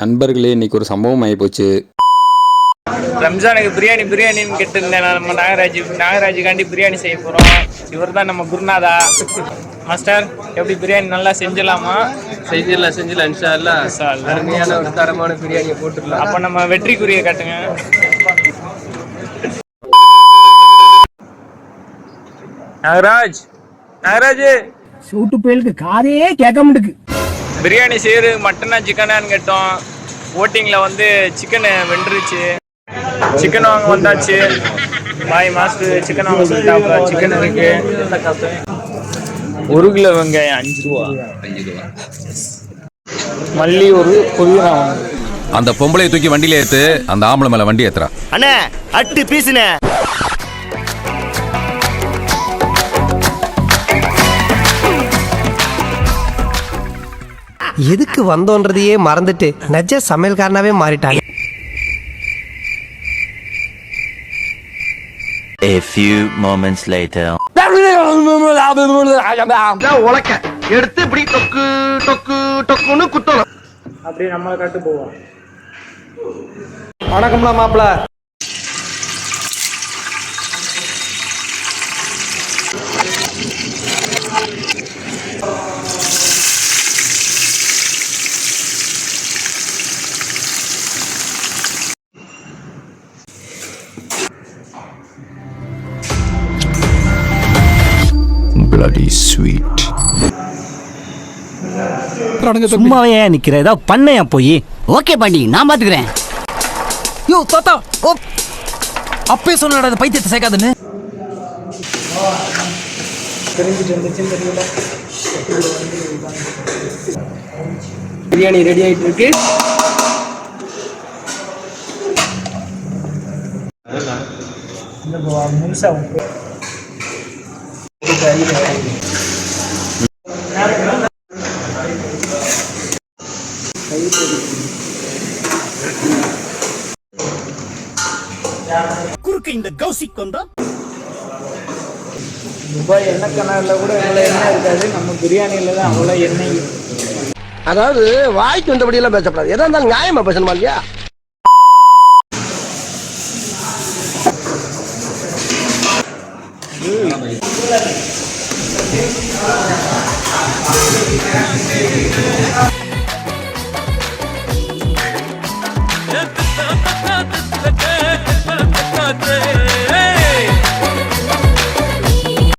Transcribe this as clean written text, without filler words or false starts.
நண்பர்களே, இன்னைக்கு ஒரு சம்பவம் ஆகிப்போச்சு. ரம்ஜானுக்கு பிரியாணின்னு கேட்டிருந்தேன். நம்ம நாகராஜுக்காண்டி பிரியாணி செய்ய போகிறோம். இவர் தான் நம்ம குருநாதா. மாஸ்டர், எப்படி பிரியாணி நல்லா செஞ்சிடலாமா? செஞ்சிடலாம் இன்ஷா அல்லாஹ். அருமையான ஒரு தரமான பிரியாணியை போட்டுடலாம். அப்போ நம்ம வெற்றிக்குரிய காட்டுங்க. நாகராஜ் சூட்டு புயலுக்கு காதே கேட்க மாட்டுக்கு. பிரியாணி செய்யறது மட்டனா சிக்கனான்னு கேட்டோம். ஓட்டிங்கில் வந்து சிக்கன் வென்றுச்சு. சிக்கன் வாங்க வந்தாச்சு. பாய் மாஸ்டர் சிக்கன் வாங்க சொல்லிட்டாப்புல. சிக்கன் இருக்கு. 1 கிலோ வெங்காயம் 5 ரூபா. மல்லி ஒரு புதினா. அந்த பொம்பளையை தூக்கி வண்டியில ஏத்து, அந்த ஆம்பளை மேல வண்டி ஏத்துறா. அண்ணே அட்டு பீசுனே. எதுக்கு வந்தோன்றதையே மறந்துட்டு நஜ சமையல்காரனாவே மாறிட்டாங்க. A few moments later. உலக்க எடுத்து இப்படி டொக்கு டொக்கு டொக்குன்னு குத்தணும். அப்படியே நம்மளை கட்டு போவோம். வணக்கம்ல மாப்பிள. Bloody sweet. சும்மாவே ஏன் நிக்கிற? ஏதாவது பண்ணையா போய். ஓகே பாண்டி, நான் பாத்துக்கிறேன். யோ தாத்தா, ஓ அப்பே சொன்னடா அந்த பைத்தியத்தை சேர்க்காதுன்னு. பிரியாணி ரெடி ஆயிட்டு இருக்கு. முழுசா குறுக்கு இந்த கௌசிக் வந்தா துபாய் எண்ணெய் கிணறுல கூட இவ்வளோ எண்ணெய் இருக்காது. நம்ம பிரியாணியில தான் அவ்வளோ எண்ணெய். அதாவது வாய்க்கு வந்தபடி எல்லாம் பேசப்படாது. எதா இருந்தாலும் நியாயமா பேசணுமா இல்லையா?